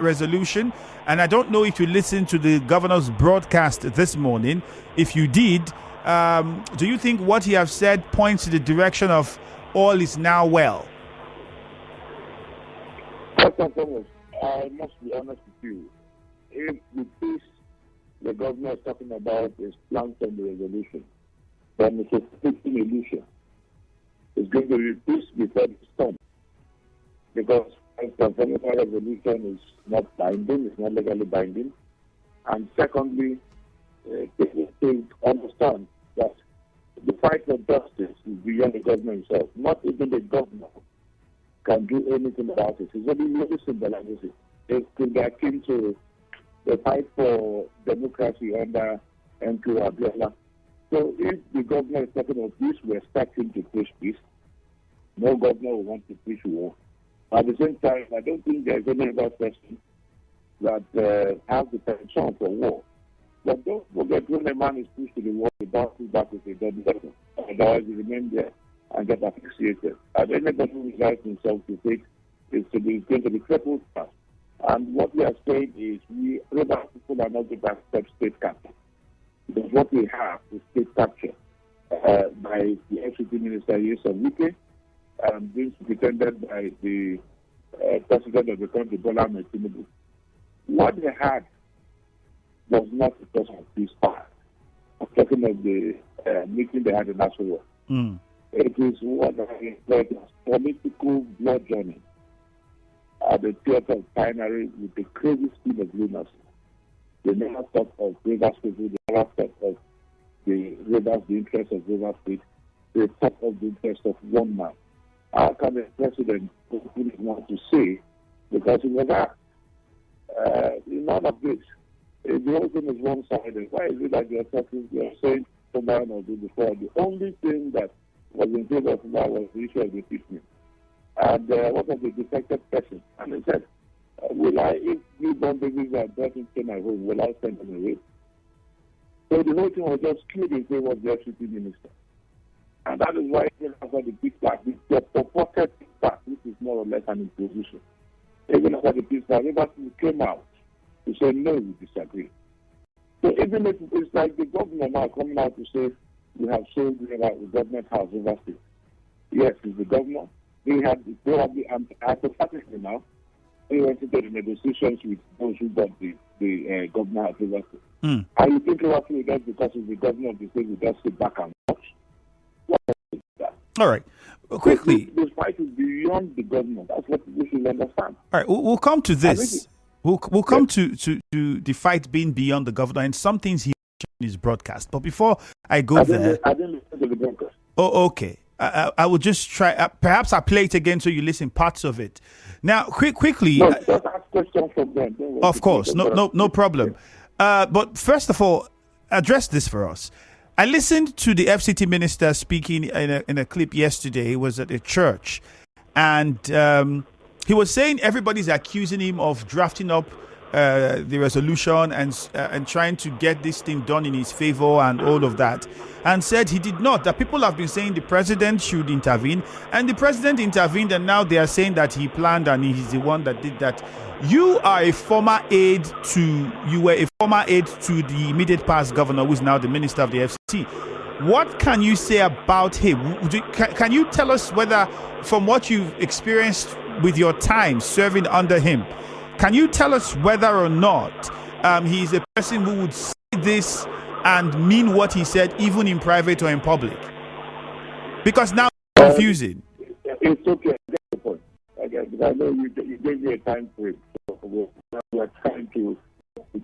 that resolution. And I don't know if you listened to the governor's broadcast this morning. If you did, do you think what he has said points to the direction of all is now well? First and foremost, I must be honest with you. If the peace the governor is talking about is planned on the resolution, then it's a fleeting illusion. It's going to be peace before the storm. Because the federal resolution is not binding, it's not legally binding. And secondly, people should understand that the fight for justice is beyond the government itself. Not even the governor can do anything about it. It's only really symbolizes it. It could be akin to the fight for democracy under Inko Abiola. So if the governor is talking of peace, we expect him to preach peace. No governor will want to preach war. At the same time, I don't think there's any other person that has the penchant for war. But don't forget, when a man is pushed to the wall, the battle back with a dead weapon. Otherwise, he remains there and get asphyxiated. And anybody who resigns himself to take is going to be crippled fast. And what we are saying is we River people are not going to accept state capture. Because what we have is state capture by the FCT Minister Wike, being pretended by the President of the country, Bola Tinubu. What they had was not because of this power. I'm talking of the meeting they had in National. It is what I refer to as political blood journey at the theater of binary with the crazy speed of lunacy. They never thought of Rivers people, they never thought of the Rivers, the interest of Rivers State. They thought of the interest of one man. How can the president want to say, because he was asked, none of this. The whole thing is one-sided. Why is it that you're saying Opunabo or before? The only thing that was in favor of Opunabo was the issue of the impeachment. And what was the defected person? And he said, if newborn babies are brought into my home, will I send them away? So the whole thing was just skewed in favor of the FCT minister. And that is why even after the big part, the purported part, which is more or less an imposition, even after the peace part, everybody came out to say, no, we disagree. So even if it's like the governor now coming out to say, we have sold the government house over state. Yes, it's the governor. They had probably, hypothetically now, they went into the negotiations with those who got the governor house over state. And you think roughly that's because it's the governor of the state, we just sit back and watch. What is that? All right. Quickly. This fight is beyond the government. That's what we should understand. All right. We'll come to this. We'll come to the fight being beyond the government and some things he mentioned in his broadcast. But before I go there. I didn't listen to the broadcast. Oh, okay. I will just try. Perhaps I'll play it again so you listen parts of it. Now, quickly. No, just ask questions from them. Of course. No problem. But first of all, address this for us. I listened to the FCT minister speaking in a clip yesterday. He was at a church. And he was saying everybody's accusing him of drafting up the resolution and trying to get this thing done in his favor and all of that, and said he did not, that people have been saying the president should intervene, and the president intervened, and now they are saying that he planned and he's the one that did that. You were a former aide to the immediate past governor, who is now the minister of the FCT. What can you say about him? Can you tell us whether, from what you've experienced with your time serving under him, can you tell us whether or not he's a person who would say this and mean what he said, even in private or in public? Because now it's confusing. It's okay. I get the point. Because I know you gave me a time frame. So we are trying to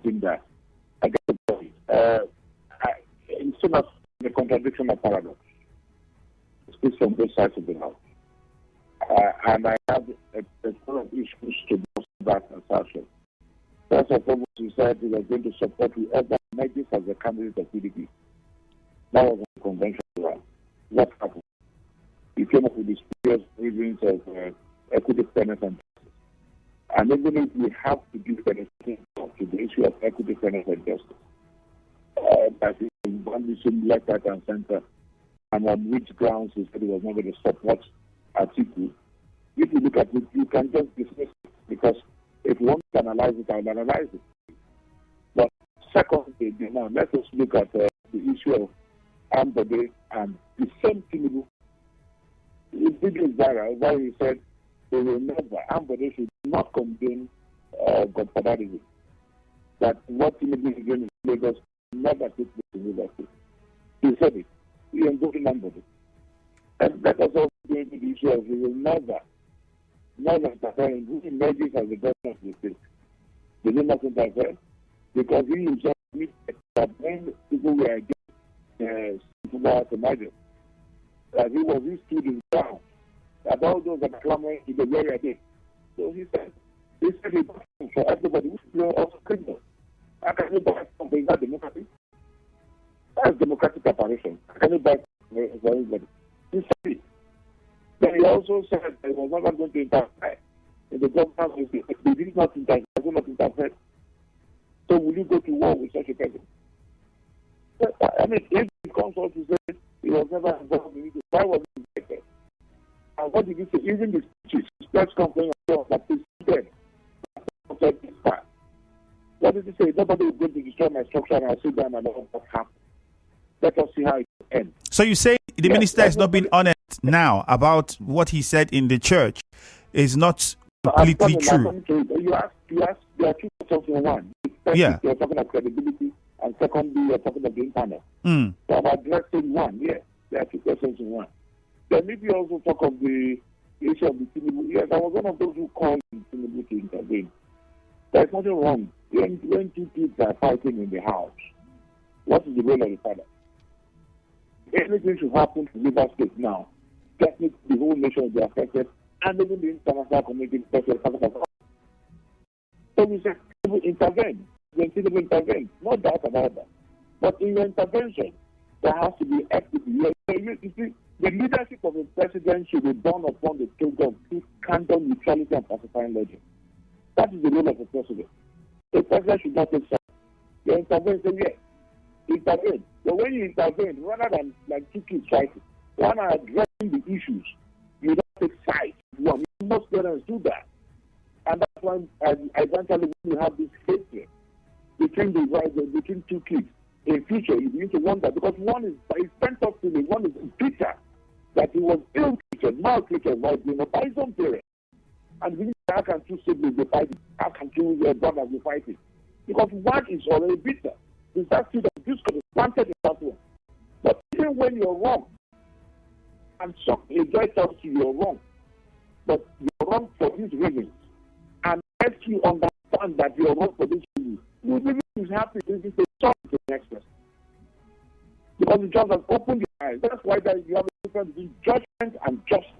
think that. I get the point. Instead of the contradiction of paradox, it speaks from both sides of the house. And I have a lot of issues to that assertion. First of all, we said we were going to support whoever made this as a candidate of PDP. That was a convention. What happened? We came up with these serious reasons of equity, fairness, and justice. And even if we have to give benefit to the issue of equity, fairness, and justice, that is one issue left, right, and center, and on which grounds he said he was not going to support Atiku. If you look at it, you can just dismiss it because If you want to analyze it, I'll analyze it. But secondly, now let us look at the issue of Aide and the same Tinubu. The video is viral where he said they will never, Aide should not condemn godfatherism. That what Tinubu is doing in Lagos never take place in Lagos. He said it. He endorsed Aide. And let us also go into the issue of he will never interfere in who emerges as the governor of the state. They will not interfere because he himself admitted that when people were against Opunabo, that he was his student down, that all those that are clamoring to the very idea. So he said he for everybody who is also criminal. How can you buy something? Is that democracy? That's democratic operation. How can you buy something for everybody? He said it. Then he also said that he was never going to interfere in the government. They did not interfere. They did not interfere. So will you go to war with such a person? I mean, if it comes out to say he was never involved in it, why was he elected? And what did he say? Even the speeches, press conference, that he said, what did he say? Nobody is going to destroy my structure and I'll sit down and know what happened. Let us see how it ends. So you say the minister has not been honest now about what he said in the church is not completely true. You ask, there are two questions in one. First, you're talking about credibility, and secondly, you're talking about the internet. So I'm addressing one, there are two questions in one. Then if you also talk of the issue of the Tinubu, yes, I was one of those who called Tinubu to intervene. There's nothing wrong. When two kids are fighting in the house, what is the role of the father? Anything should happen to River State now. Technically, the whole nation will be affected, and even the international community is affected. So we said, intervene. When Tinubu intervene, no doubt about that. But in your intervention, there has to be equity. You see, the leadership of a president should be born upon the strength of peace, candor, neutrality, and pacifying logic. That is the role of a president. A president should not take sides. You intervene, say yes. Intervene. But when you intervene, rather than like two kids fighting, one are addressing the issues, you don't take sides. Most parents do that. And that's why eventually when you have this hatred between two kids, in future you begin to wonder, because one is spent up to me, one is bitter that he was ill-treated, maltreated by his own parents. And how can two siblings be fighting? How can two brothers be fighting? Because one is already bitter. It's that seed of discord is planted in that one. But even when you're wrong, and some enjoy tells you you're wrong, but you're wrong for these reasons, and if you understand that you're wrong for this reason, you really is happy to say sorry to the next person. Because the judge has opened your eyes. That's why you have a difference between judgment and justice.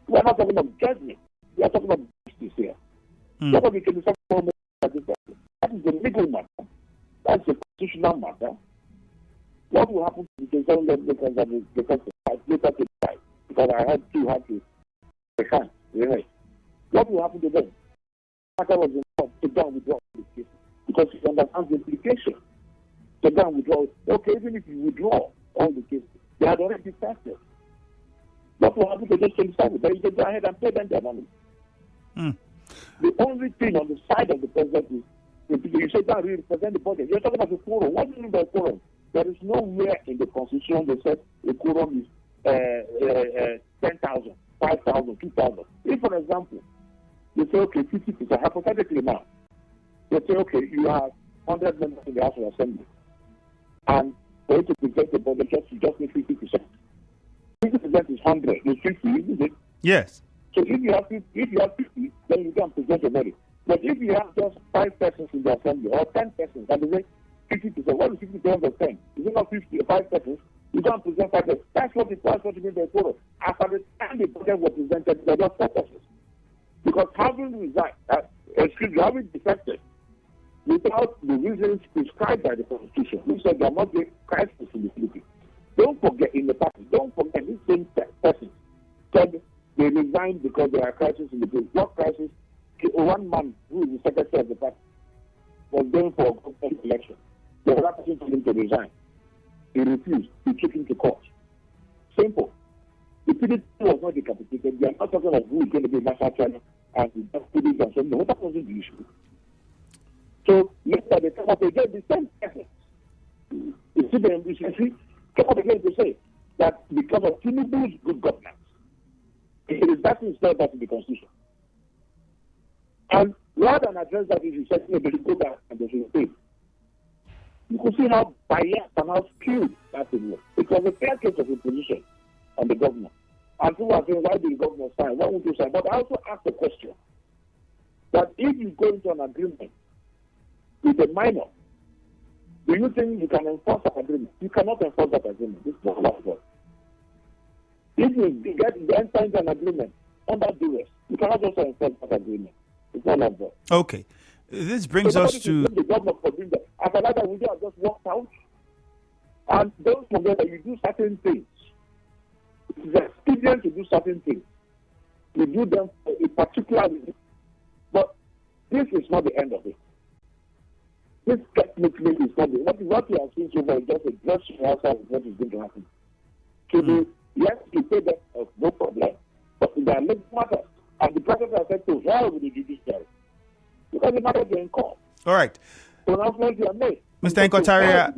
We are not talking about judgment. We are talking about justice here. That is the legal matter. That's the constitutional matter. What will happen to the concerned lawmakers that the person has later to decide? Because I had to recant. What will happen to them? Matter was involved to go and withdraw the case. Because he understands the implication. To go and withdraw. Okay, even if you withdraw all the cases, they had already decided. What will happen to those 27? Then you can go ahead and pay them their money. The only thing on the side of the president is, you say that we represent the budget. You're talking about the quorum. What do you mean by quorum? There is nowhere in the constitution that says the quorum is 10,000, 5,000, 2,000. If, for example, you say, okay, 50%, hypothetically now, you say, okay, you have 100 members in the House of Assembly, and for you to present the budget, you just need 50%. 50% is 100, it's 50, isn't it? Yes. So if you have 50, then you can present a budget. But if you have just 5 persons in the assembly, or 10 persons, that is 50%, what is 50% of 10? Is it not 50 or 5 persons? You can't present 5 persons. That's what you mean by quorum. After the time the budget was presented, there were 4 persons. Because having having defected without the reasons prescribed by the Constitution, which said there must be crisis in the Philippines. Don't forget in the past, these same persons said they resigned because there are crises in the Philippines. What crisis? One man who is the secretary of the party was going for a government election. The other person told him to resign. He refused. He took him to court. Simple. The PDP was not decapitated. We are not talking of who is going to be national chairman and the deputies and so on. No, that wasn't the issue. So later they come up again, the same essence. You see, come up again to say that because of Tinubu's good governance, it is that instead that in the Constitution. And rather than address that issue, said, they should go back and they should pay. You could see how biased and how skewed that thing was. It was a fair case of imposition on the government. And people are saying, why did the government sign? Why won't you sign? But I also ask the question that if you go into an agreement with a minor, do you think you can enforce that agreement? You cannot enforce that agreement. It's not like that. If you enter into an agreement under duress, you cannot just enforce that agreement. It's not like that. Okay. This brings us to the government for doing that. After that, we have just walked out. And don't forget that you do certain things. It is expedient to do certain things. You do them for a particular reason. But this is not the end of it. This technically is not the what you have seen so far is just a dress rehearsal of what is going to happen. So yes, you say that no problem. But there are legal matters. And the president has said to why would the judiciary? Because the matter is in court. All right. Pronouncements are made. Mr. Inko, Tariah,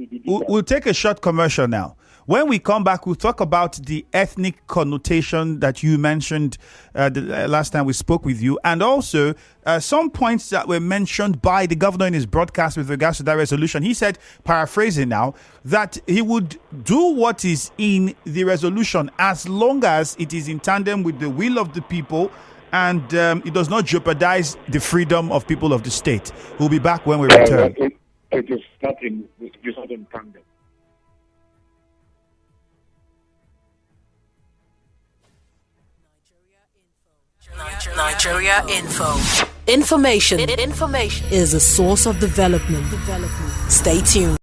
we'll take a short commercial now. When we come back, we'll talk about the ethnic connotation that you mentioned the last time we spoke with you, and also some points that were mentioned by the governor in his broadcast with regards to that resolution. He said, paraphrasing now, that he would do what is in the resolution as long as it is in tandem with the will of the people and it does not jeopardize the freedom of people of the state. We'll be back when we return. It is not in tandem. Nigeria Info. Information is a source of development. Stay tuned.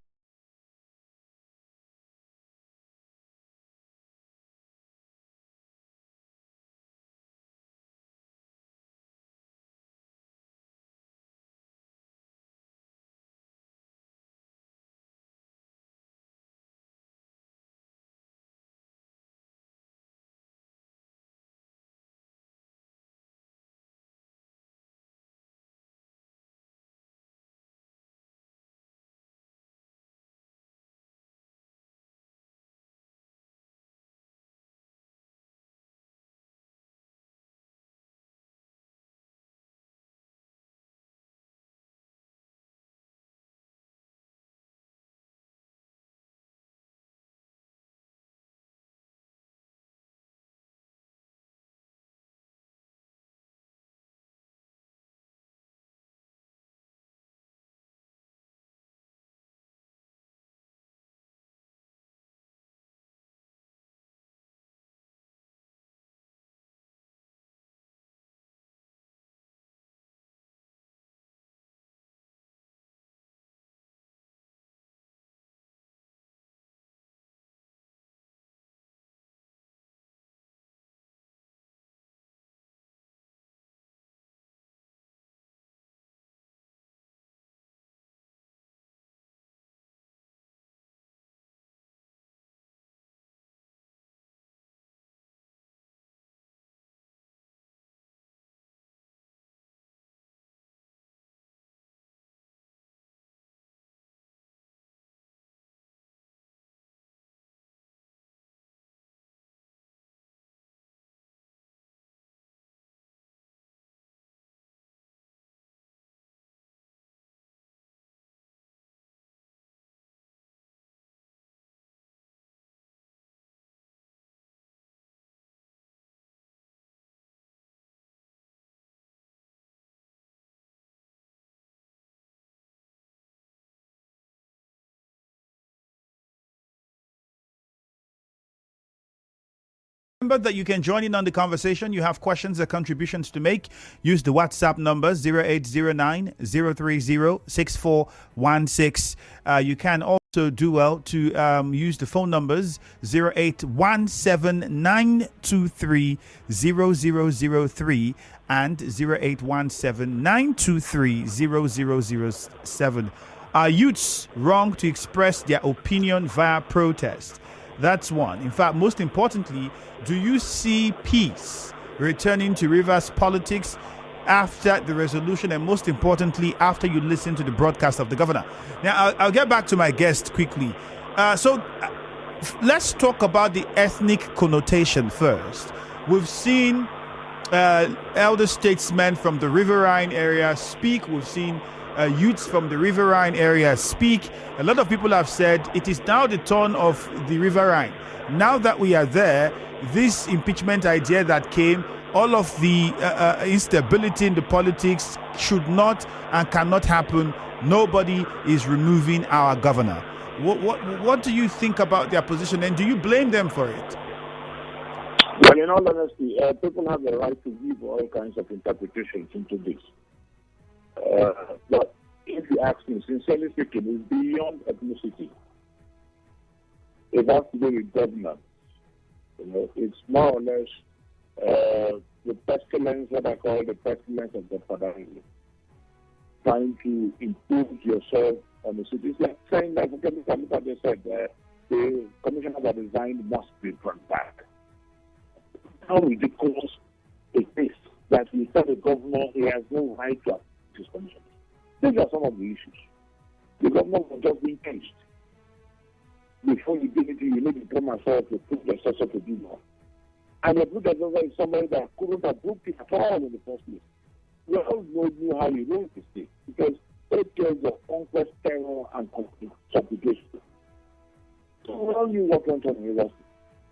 Remember that you can join in on the conversation. You have questions or contributions to make. Use the WhatsApp number 0809 030 6416. You can also do well to use the phone numbers 0817 923 0003 and 0817 923 0007. Are youths wrong to express their opinion via protest? That's one. In fact, most importantly, do you see peace returning to Rivers politics after the resolution, and most importantly, after you listen to the broadcast of the governor. Now, I'll get back to my guest quickly. Let's talk about the ethnic connotation first. We've seen elder statesmen from the Riverine area speak. We've seen youths from the Riverine area speak. A lot of people have said it is now the turn of the Riverine. Now that we are there, this impeachment idea that came, all of the instability in the politics should not and cannot happen. Nobody is removing our governor. What do you think about their position, and do you blame them for it? Well, in all honesty, people have the right to give all kinds of interpretations into this. But if you ask me, sincerely speaking, it's beyond ethnicity. It has to do with governance. It's more or less the pestilence, what I call the pestilence of the fatherland. Trying to impose yourself on the city. It's like saying that, they said, the commissioner that resigned must be brought back. How ridiculous it is that we tell the governor he has no right to his commission. These are some of the issues. The governor was just being pinched. Before you do anything, you need to come yourself to put yourself to do more. And the predecessor is somebody that couldn't have booked it at all in the first place. We all know how you run the state, because 8 years of conquest, terror, and subjugation. So we all knew what went on in the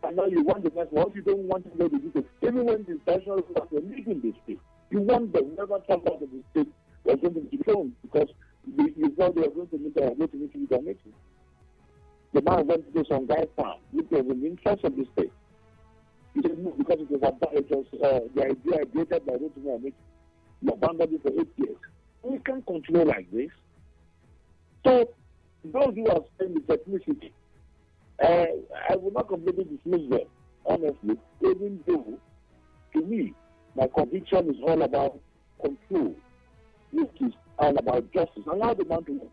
and now you want the next one. You don't want to know the details. Even when the international leaders are leaving the state, you want them never talk about the state. They're going to be thrown because you thought they were going to meet their meeting. The man went to do some guy's farm, which was in the interest of the state. He said, no, because it was the idea created by Rotimi and you abandoned it for 8 years. We can't continue like this. So, those who are saying the ethnicity, I will not completely dismiss them, honestly, even though, to me, my conviction is all about control, which is all about justice. Allow the man to work.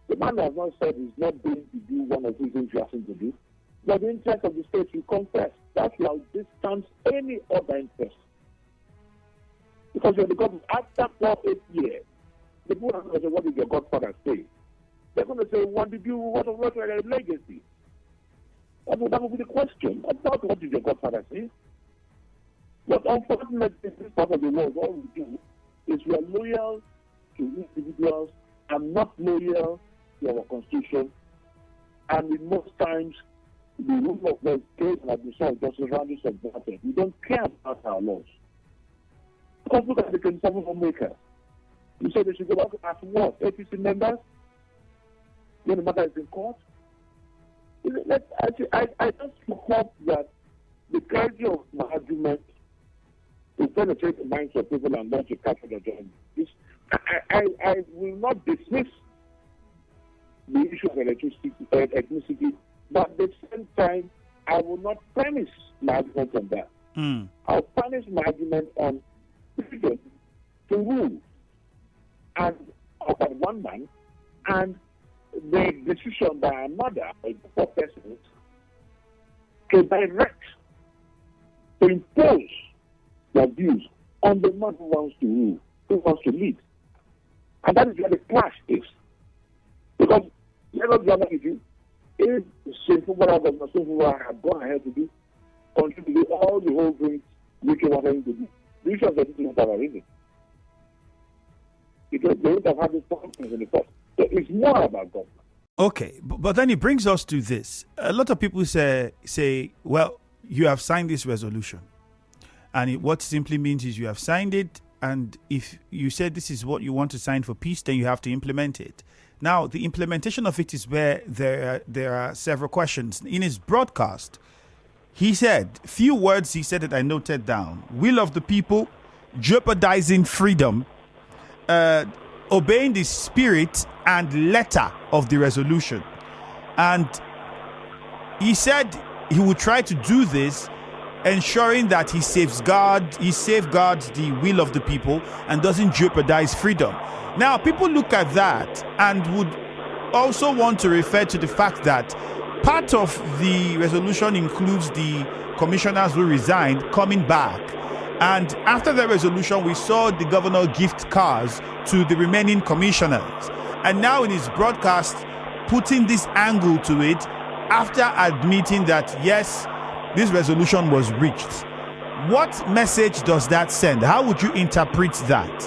The man has not said he's not going to do one of these things you ask him to do, but the interest of the state you confess. That will distance any other interest. Because you're the government, after 8 years, the people are going to say, what did your godfather say? They're going to say, what was your legacy? That will be the question. I thought, what did your godfather say? But unfortunately, in this part of the world, all we do is we are loyal to individuals and not loyal to our constitution. And in most times, the rule of law is case like the soil justice rounded subverted. We don't care about our laws. Because look at the 27 homemakers. You say they should go back as what? APC members? When the matter is in court? I just hope that the clarity of my argument will penetrate the minds of people and not to capture the judgment. I will not dismiss the issue of ethnicity, but at the same time, I will not premise my argument on that. I'll premise my argument on freedom to rule and about one man and the decision by another, by four persons, to direct, to impose their views on the man who wants to rule, who wants to lead. And that is where the clash is. Because, let us be honest with you, if sinful have gone ahead to do, continue to do all the whole things which you want them to do, the issue of the people have arisen. Because they would have had this problems in the past. So it's more about government. Okay, but then it brings us to this. A lot of people say, well, you have signed this resolution. And what simply means is you have signed it, and if you said this is what you want to sign for peace, then you have to implement it. Now, the implementation of it is where there are several questions. In his broadcast, he said, few words he said that I noted down. Will of the people, jeopardizing freedom, obeying the spirit and letter of the resolution. And he said he would try to do this, ensuring that he safeguards the will of the people and doesn't jeopardize freedom. Now, people look at that and would also want to refer to the fact that part of the resolution includes the commissioners who resigned coming back. And after the resolution, we saw the governor gift cars to the remaining commissioners. And now in his broadcast, putting this angle to it after admitting that, yes, this resolution was reached. What message does that send? How would you interpret that?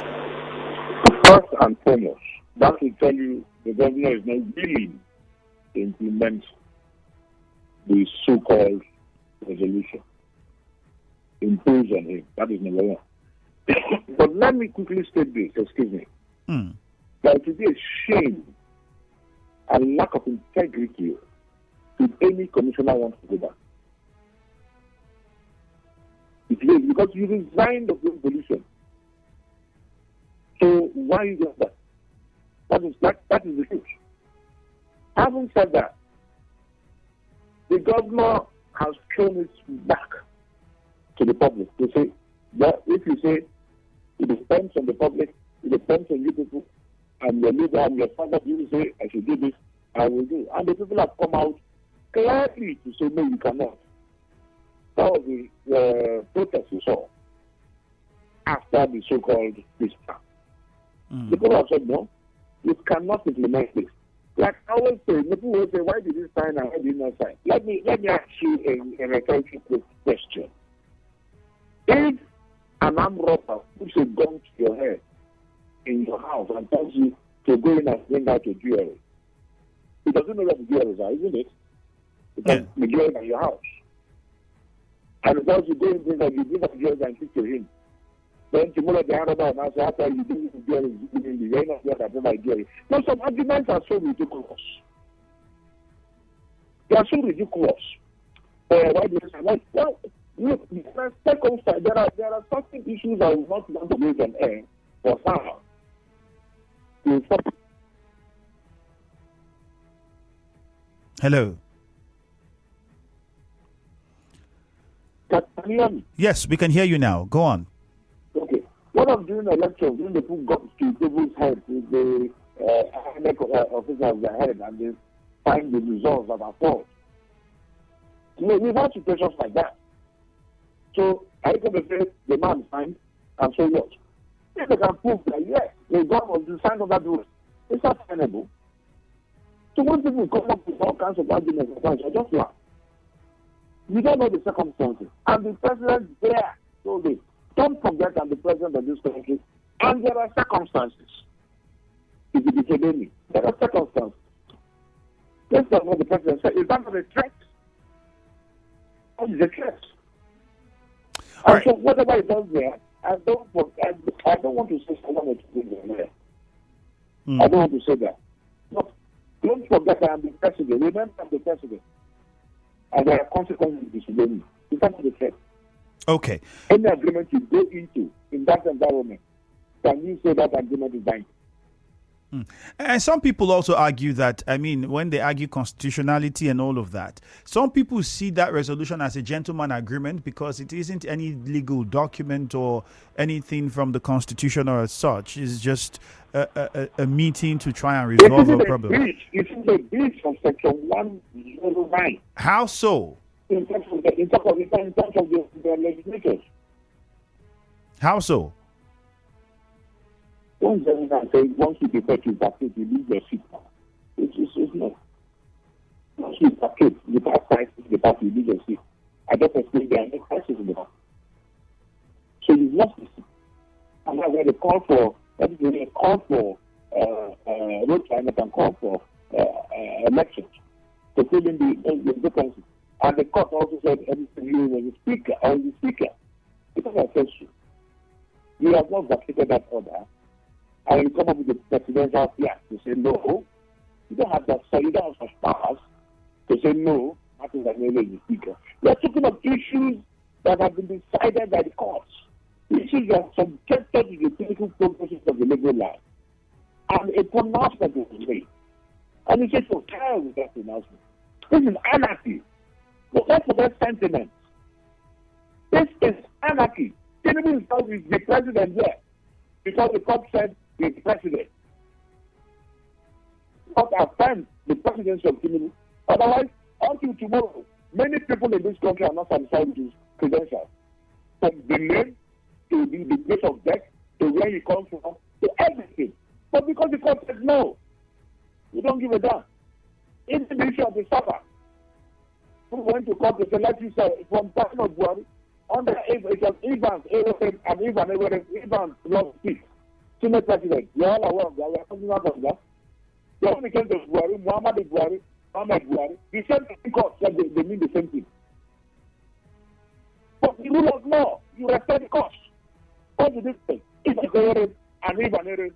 First and foremost, that will tell you the governor is not willing to implement the so-called resolution imposed on him. That is number one. But let me quickly state this, excuse me. That it is a shame and lack of integrity if any commissioner wants to go back. It is because you resigned of the resolution. So why you do that? That is the truth. Having said that, the governor has thrown it back to the public to say that if you say it depends on the public, it depends on you people, and your leader and your father, you say I should do this, I will do. And the people have come out clearly to say no, you cannot. That was the protest you saw after the so-called peace plan. The people have said no, you cannot implement this. Like I always say, people will say, why did you sign and why did you not sign? Let me ask you a rhetorical question. If an armed robber puts a gun to your head in your house and tells you to go in and bring out your jewelry, he doesn't know what the jewelry are, isn't it? Because the jewelry in your house. And it tells you go and bring out the jewelry and speak to him. Then tomorrow the armed robber will say, after you do the jewelry, you are not here to bring my jewelry. No, some arguments are so ridiculous. They are so ridiculous. Why do you say, well, look, there are certain issues I will not want to make an end for now. Hello. Can you hear me? Yes, we can hear you now. Go on. Okay. What I'm doing a lecture, when the people got to people's head with the officers ahead and they find the results that are false. We've had situations like that. So I going to say the man signed and so what? If they can prove that yes, the God was designed on that rule, it's not tenable. So when people come up with all kinds of arguments, I just laugh. You don't know the circumstances. And the president there told it. Don't forget I'm the president of this country. And there are circumstances. If you became me, there are circumstances. That's not what the president said. Is that not a threat? What is a threat? And so whatever it does there, I don't want to say someone or two things there. I don't want to say that. But don't forget I am the president. Remember I'm the president. And there are consequences to disobeying me. Is that not a threat? Okay. Any agreement you go into in that environment, can you say that agreement is binding? And some people also argue that, when they argue constitutionality and all of that, some people see that resolution as a gentleman agreement because it isn't any legal document or anything from the Constitution or as such. It's just a meeting to try and resolve a problem. It is a breach of Section 109. How so? In terms of the legislators. How so? Once you prefer to vacate, you leave your seat. It's not. Once you vacate, you pass crisis in the party, you leave your seat. I just explained there are no crisis in the party. So you've lost the seat. And that's why they call for, road climate and call for elections to fill in the vacancies. And the court also said you were the speaker or the speaker. Because I said so. You have not vacated that order. And you come up with the presidential fiat to say no. You don't have that, so you don't have such powers to say no. That is the speaker. We are talking of issues that have been decided by the courts. Issues that are subjected to the political processes of the legal life. And a pronouncement was made. And you say to tell with that pronouncement. This is anarchy. But that's for that sentiment. This is anarchy. Tinubu himself is the president there. Because the court said the president. Not affirm the presidency of Tinubu. Otherwise, until tomorrow, many people in this country are not satisfied with his credentials. From the name to the place of death, to where you come from, to everything. But because the court said no, we don't give a damn. It's the issue of the suffer. Who went to court to say, let you say, from time of Buhari, under it was Evans lost peace. Senate President, you're all aware of that. We are talking about that. So when it came to Buhari, Muhammad Buhari, the same thing court said they mean the same thing. But the rule of law, you respect the court. What's the difference? If I say and if I say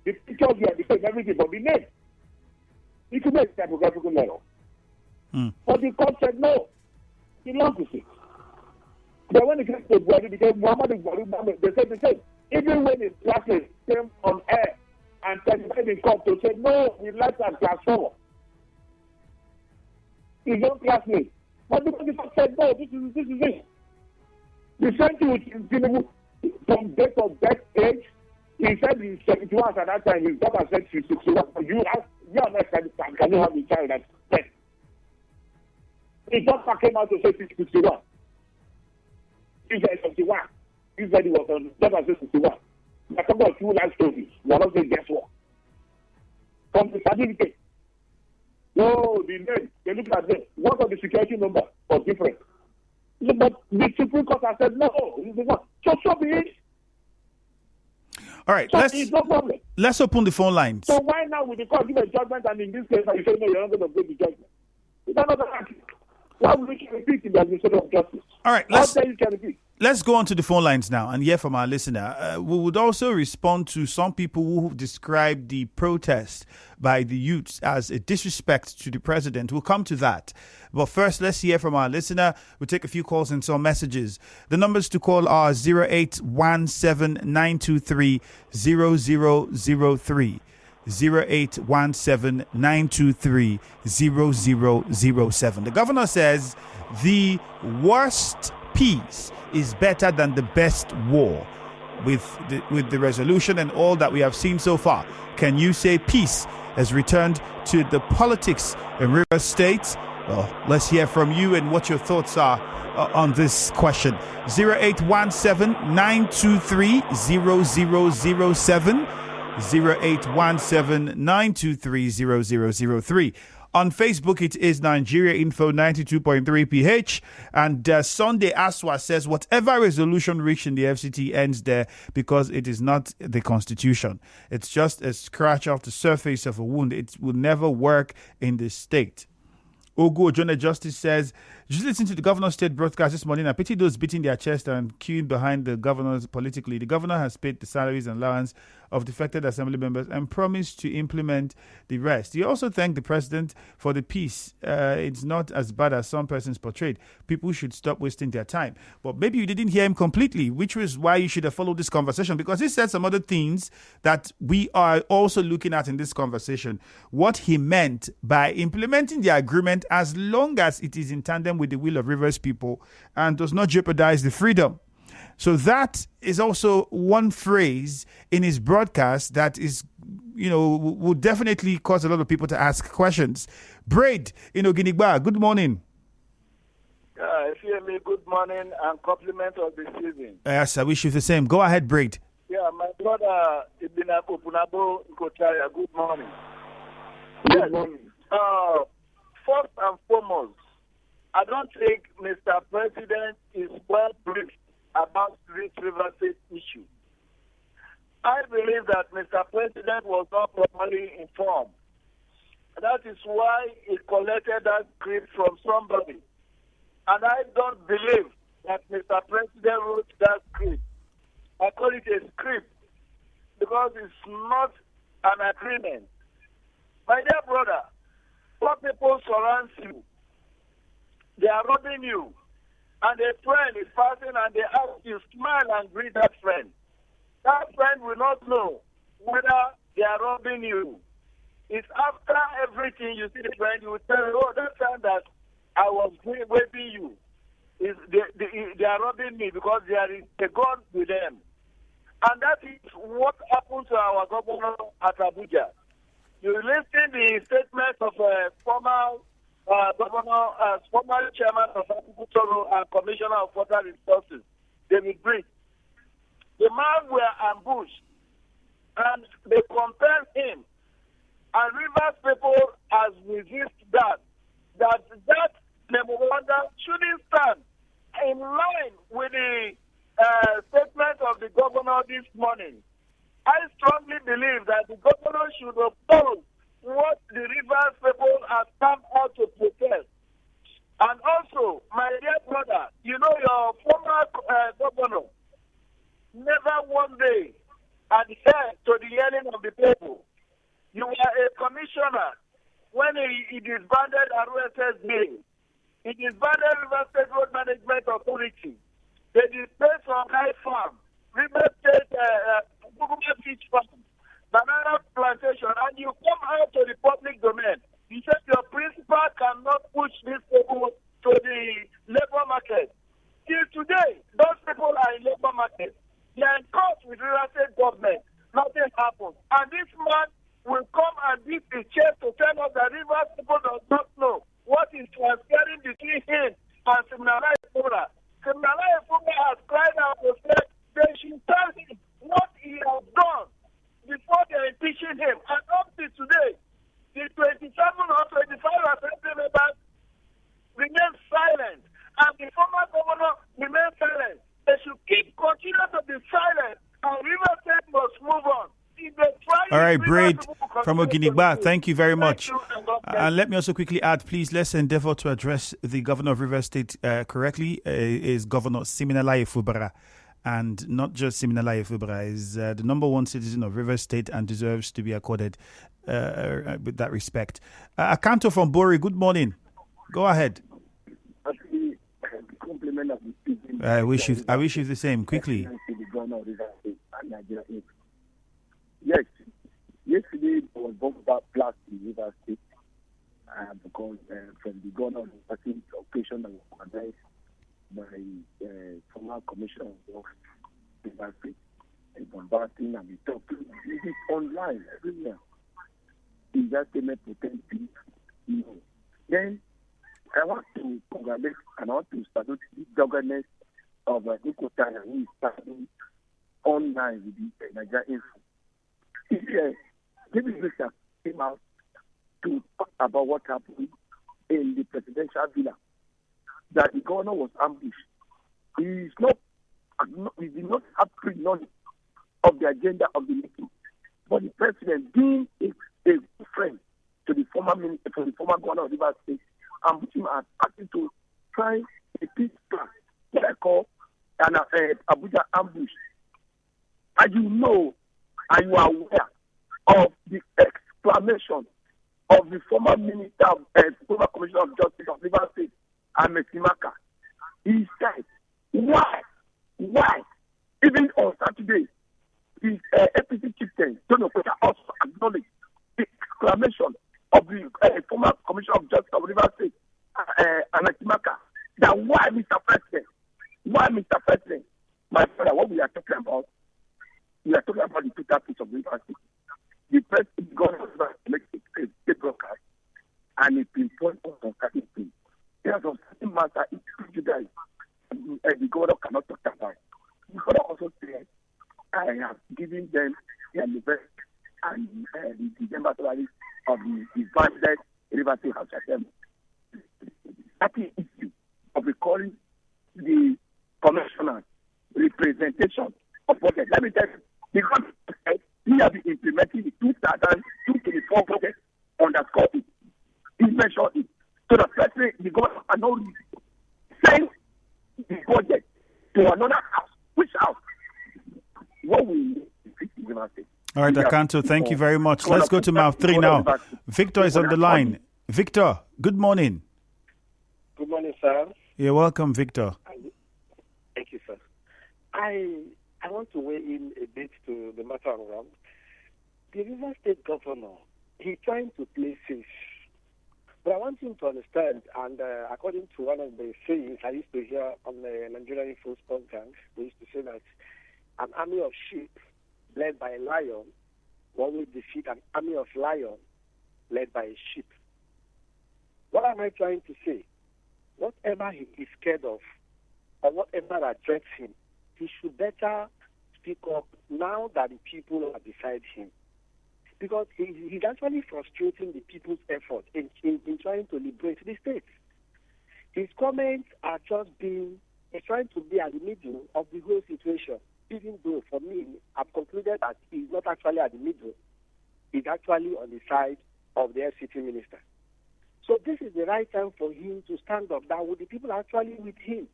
the pictures you are the same, everything, but the name. You can make typographical error. But the court said no. He lost it. But when it came to Buhari, because Muhammad Buhari, they said the same. Even when his classmates came on air and testified in court to say, no, we let them transform. His own classmates. But the court said, no, this is it. The same thing with Tinubu, from date of death age, he said he's 71 at that time, his daughter said she's 61. You are not said, can you have a child that's 10? His daughter came out to say she's 61. He said 61. He said he was on daughter said 61. We are talking about 2 life stories. We are not saying guess what. From the certificate. No, the name, they look at them. What are the security number or different? But the Supreme Court has said no. So be it. All right, so it's no problem. Let's open the phone lines. So why now will the court give a judgment and in this case you say no, you're not going to give the judgment? It's not going why would we repeat in the administration of justice? All right, let's go on to the phone lines now and hear from our listener. We would also respond to some people who described the protest by the youths as a disrespect to the president. We'll come to that. But first, let's hear from our listener. We'll take a few calls and some messages. The numbers to call are 0817-923-0003. 0817-923-0007. The governor says the worst peace is better than the best war. With the resolution and all that we have seen so far, can you say peace has returned to the politics in Rivers State? Well, let's hear from you and what your thoughts are on this question. 0817-923-0007. 0817-923-0003. On Facebook, it is Nigeria Info 92.3 PH. And Sunday Aswa says, whatever resolution reached in the FCT ends there because it is not the Constitution. It's just a scratch off the surface of a wound. It will never work in this state. Ogu Ojone Justice says, just listen to the governor's state broadcast this morning. I pity those beating their chest and queuing behind the governors politically. The governor has paid the salaries and allowance of defected assembly members and promised to implement the rest. He also thanked the president for the peace. It's not as bad as some persons portrayed. People should stop wasting their time. But maybe you didn't hear him completely, which was why you should have followed this conversation, because he said some other things that we are also looking at in this conversation. What he meant by implementing the agreement as long as it is in tandem with the will of Rivers people and does not jeopardize the freedom. So that is also one phrase in his broadcast that is, will definitely cause a lot of people to ask questions. Braid in Oginigba, good morning. FME, good morning and compliment of the season. Yes, I wish you the same. Go ahead, Braid. Yeah, my brother, Opunabo, Inko, Tariah, good morning. Good morning. First and foremost, I don't think Mr. President is well briefed about this River State issue. I believe that Mr. President was not properly informed. That is why he collected that script from somebody. And I don't believe that Mr. President wrote that script. I call it a script because it's not an agreement. My dear brother, what people surround you, they are robbing you. And a friend is passing and they ask you, smile and greet that friend. That friend will not know whether they are robbing you. It's after everything you see the friend, you will tell, oh, that time that I was waving you, they are robbing me because there is a God with them. And that is what happened to our governor at Abuja. You listen to the statement of a former governor, former chairman of Agriculture and Commissioner of Water Resources, David Britt. The man were ambushed, and they compelled him. And Rivers people has resisted that. That memorandum shouldn't stand in line with the statement of the governor this morning. I strongly believe that the governor should oppose what the Rivers people have come out to protest. And also, my dear brother, you know your former governor never one day adhered to the yelling of the people. You were a commissioner when he disbanded RSSB. He disbanded River State Road Management Authority. They displaced from High Farm, River State Beach Farm, banana plantation, and you come out to the public domain. You said your principal cannot push these people to the labor market. Till today, those people are in labor market. They are in court with River State government. Nothing happens. And this man will come and beat his chest to tell us that River people does not know what is transferring between him and Siminala Ifura. Siminala Ifura has cried out to say they should tell him what he has done before they are impeaching him. And up to today, the 27 or 25 assembly members remain silent, and the former governor remains silent. They should continue to be silent, and River State must move on. All right, Braid from Oginigba, thank you very much. And let me also quickly add, please, let's endeavor to address the governor of River State correctly. Is Governor Siminala Ifubara, and not just Siminala Ifubara, is the number one citizen of River State and deserves to be accorded with that respect. Akanto from Bori, good morning. Go ahead. I wish you the same. Quickly. Yes, yesterday there was bomb blast in River State because from the governor of the occasion that was organized by former commissioner of River State, bombarding and the talking. It is online everywhere. In that statement, pretend no. Then I want to congratulate and I want to salute the governance of Inko Tariah, who is starting online with the Nigeria Info. David Victor came out to talk about what happened in the presidential villa, that the governor was ambushed. He did not have pre-knowledge of the agenda of the meeting. But the president, being a friend to the former governor of River State, ambushed him and asked him to try a peace plan, what I call an Abuja ambush. And you know, and you are aware of the exclamation of the former minister, former commissioner of justice of River State, Ahmed Simaka. He said, why? Even on Saturday, the APC chieftain, Tony Okocha, also acknowledged the exclamation of the former commissioner of justice of River State, Ahmed Simaka, that why, Mr. President? My brother, what we are talking about, we are talking about the Twitter page of River State. The president government makes a state broadcast and it pinpoints on certain things. There are some certain matters it prejudice the governor cannot talk about. The governor also said, I have given them their best and the December salary of the divided River State House Assembly. That is the issue of recalling the commissioner's representation of budget. Let me tell you, the government said he has been implementing the 2024 budget underscore it. He mentioned it. So the president, the government cannot send the budget to another house. Which house? What will you say? All right, Akanto, thank you very much. Let's go to Mouth 3 now. Victor is on the line. Victor, good morning. Good morning, sir. You're welcome, Victor. Thank you, sir. I want to weigh in a bit to the matter around. The River State governor, he's trying to play safe. But I want him to understand, and according to one of the sayings I used to hear on the Nigerian Info Sport Gang, they used to say that an army of sheep led by a lion will always defeat an army of lions led by a sheep. What am I trying to say? Whatever he is scared of, or whatever that threats him, he should better speak up now that the people are beside him. Because he's actually frustrating the people's effort in trying to liberate the states. His comments are just trying to be at the middle of the whole situation, even though for me, I've concluded that he's not actually at the middle. He's actually on the side of the FCT minister. So this is the right time for him to stand up. That would the people actually with him.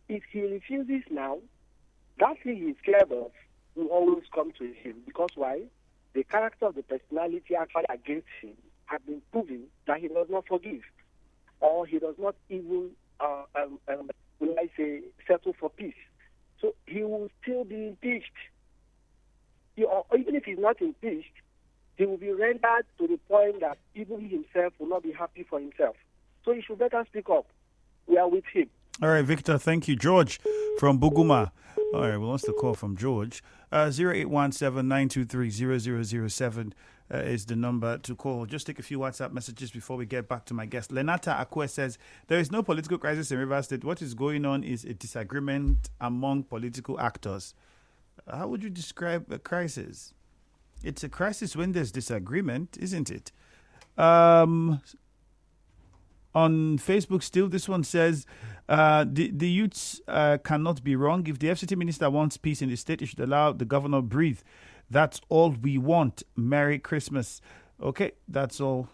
If he refuses now, that thing he's scared of will always come to him. Because why? The character of the personality actually against him has been proven that he does not forgive, or he does not even, settle for peace. So he will still be impeached. Even if he's not impeached, he will be rendered to the point that even he himself will not be happy for himself. So he should better speak up. We are with him. All right, Victor, thank you. George from Buguma. All right, well, what's the call from George? 0817-923-0007 is the number to call. Just take a few WhatsApp messages before we get back to my guest. Lenata Akwe says, there is no political crisis in Rivers State. What is going on is a disagreement among political actors. How would you describe a crisis? It's a crisis when there's disagreement, isn't it? On Facebook still, this one says, the youths cannot be wrong. If the FCT minister wants peace in the state, he should allow the governor breathe. That's all we want. Merry Christmas. Okay, that's all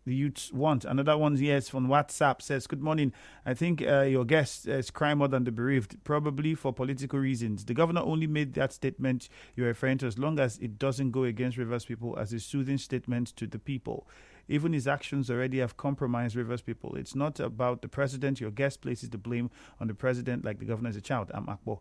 the youths want. Another one, yes, from WhatsApp says, good morning. I think your guest is crying more than the bereaved, probably for political reasons. The governor only made that statement you're referring to as long as it doesn't go against Rivers people as a soothing statement to the people. Even his actions already have compromised Rivers people. It's not about the president. Your guest places the blame on the president like the governor is a child. I'm Akbo.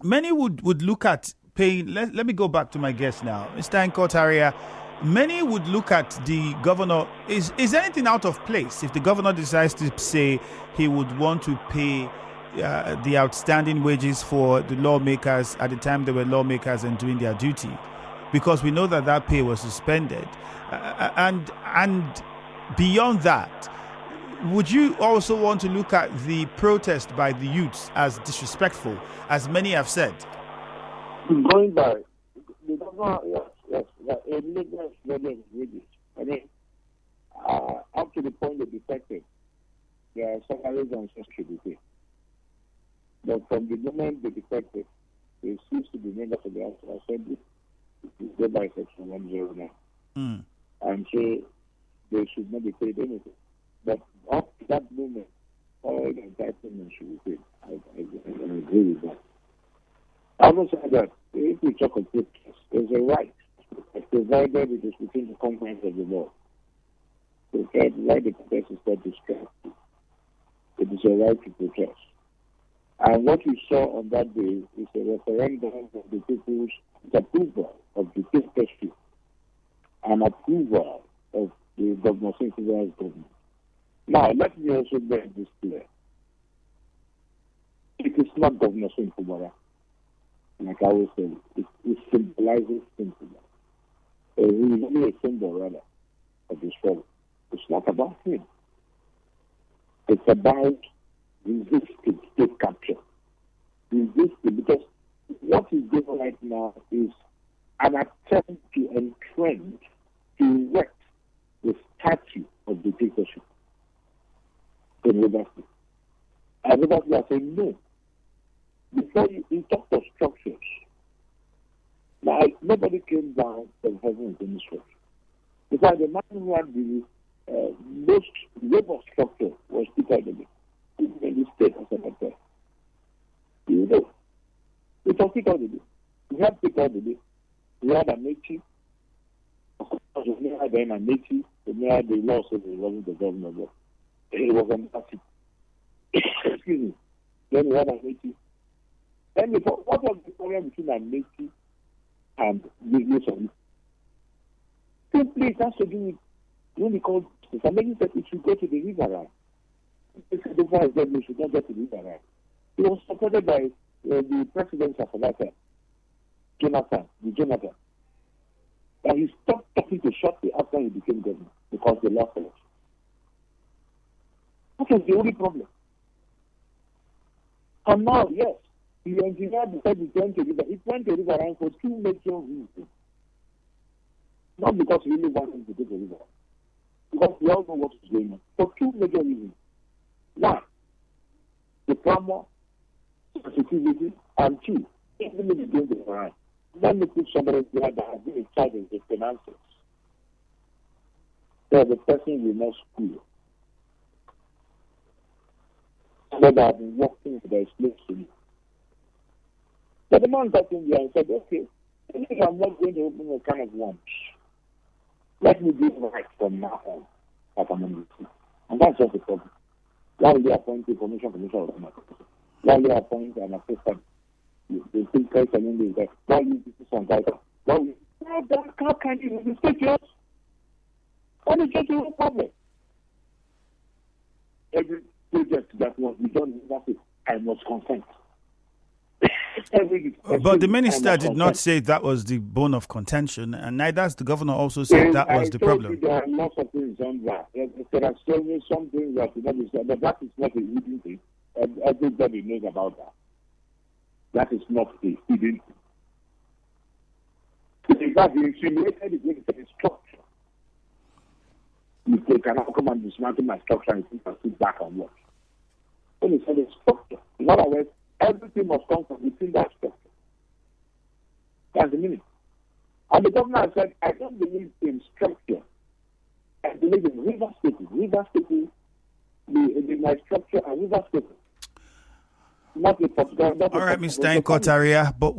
Many would look at paying. Let me go back to my guest now. Mr. Inko, Tariah. Many would look at the governor. Is anything out of place if the governor decides to say he would want to pay the outstanding wages for the lawmakers at the time they were lawmakers and doing their duty? Because we know that pay was suspended. And beyond that, would you also want to look at the protest by the youths as disrespectful, as many have said? Going by, the governor, yes, a legal wages. I mean, up to the point of defective, their salaries and such should be paid. But from the moment they defected, they cease to be members of the House of Assembly. Go by Section 109. And so they should not be paid anything. But up to that moment, all the entitlements should be paid. I agree with that. I also say that if we talk of protest, there's a right, provided it is within the confines of the law. So why the protest is not distracted. It is a right to protest. And what we saw on that day is a referendum of the people's approval of the dictatorship and approval of the Governor Sinkuba's government. Now, let me also make this clear. It is not Governor Sinkuba, like I always say. It symbolizes Sinkuba. He is only a symbol, rather, of this struggle. It's not about him. It's about resisting state capture. Resisting, because what is going on right now is an attempt to entrench, to erect the statue of the dictatorship in Rivers State. And Rivers State are saying no. Before you talk of structures, like nobody came down from heaven in this structure. Because the man who had the most robust structure was Peter Aide in the state as a matter. You know, we talk Peter Aide. We had Peter Aide. We had Amechi. We had Amechi. We had the law said he wasn't the governor, but he was an asset. Excuse me. Then we had Amechi. Then what was the problem between Amechi and Wilson? Simply, it has to do with when we call Amechi said it should go to the river line. He said the vice governor should not go to the river line. He was supported by the president of that time, Jonathan. And he stopped talking to shortly after he became governor because they lost election. That was the only problem. And now, yes, The engineer decided he went to river. It went to river line for two major reasons. Not because he really wanted to take a river. Because we all know what is going on. For two major reasons. One, the plumber, sensitivity, and two, even if it's going to river line. Let me put somebody there that has been in charge of the finances. So the person will not school. But I have been working with the explain to me. But the man got in there and said, okay, if I'm not going to open a can of worms, let me do it right from now on, like I'm on the team. And that's just the problem. Why will they appoint a commission of the matter? Why will they appoint an assistant? They think Christ and India is like, why will you do this on title? Why will you? How can you mistake yours? Why do you take your problem? Every project that was done, that's it. I must consent. But the minister did not say that was the bone of contention, and neither has the governor also said that was the problem. There are lots of things on that. There are some things that will not be said, but that is not a hidden thing. Everybody knows about that. That is not a hidden thing. In fact, the insinuated is going to say structure. If they cannot come and dismantle my structure and think I sit back and watch. When he said it's structure, in other words, everything must come from within that structure. That's the meaning. And the governor said, I don't believe in structure. I believe in river city. River city, my structure and river city. Not a all right, Mr. Inko, Tariah, but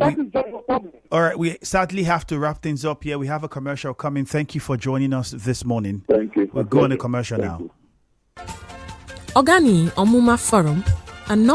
all right, we sadly have to wrap things up here. We have a commercial coming. Thank you for joining us this morning. Thank you. We'll go on a commercial now. Ogani Omuma Forum, and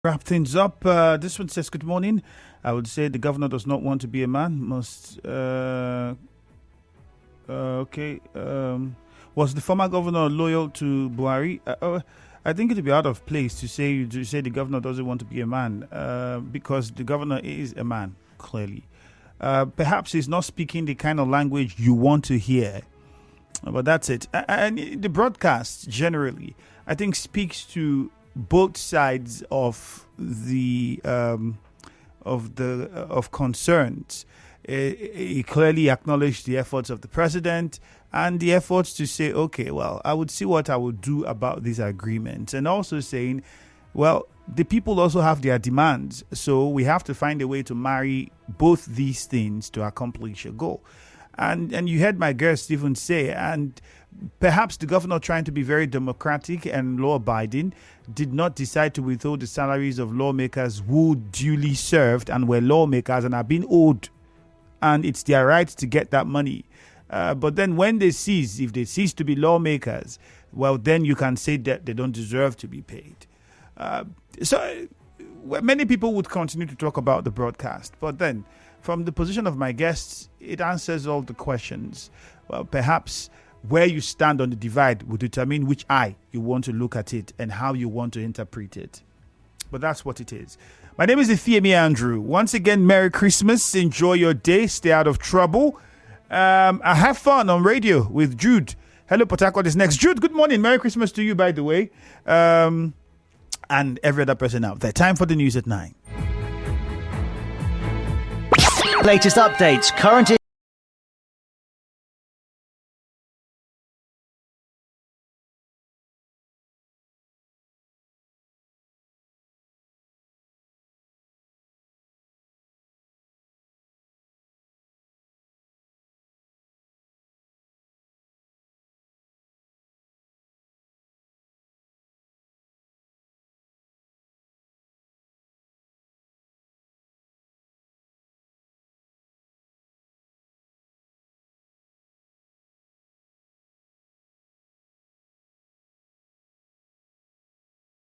Wrap things up. This one says, good morning. I would say the governor does not want to be a man. Okay. Was the former governor loyal to Buhari? I think it would be out of place to say the governor doesn't want to be a man because the governor is a man, clearly. Perhaps he's not speaking the kind of language you want to hear, but that's it. And the broadcast generally, I think, speaks to both sides of the concerns. He clearly acknowledged the efforts of the president and the efforts to say, okay, well, I would see what I would do about these agreements, and also saying, well, the people also have their demands, so we have to find a way to marry both these things to accomplish a goal. And you heard my guest even say, and perhaps the governor, trying to be very democratic and law-abiding, did not decide to withhold the salaries of lawmakers who duly served and were lawmakers and are being owed, and it's their right to get that money. But then when they cease, if they cease to be lawmakers, well, then you can say that they don't deserve to be paid. So many people would continue to talk about the broadcast, but then from the position of my guests, it answers all the questions. Well, perhaps where you stand on the divide will determine which eye you want to look at it and how you want to interpret it. But that's what it is. My name is Ifeemi Andrew. Once again, Merry Christmas. Enjoy your day. Stay out of trouble. I have fun on radio with Jude. Hello, Port Harcourt is next. Jude, good morning. Merry Christmas to you, by the way. And every other person out there. Time for the news at 9. Latest updates, current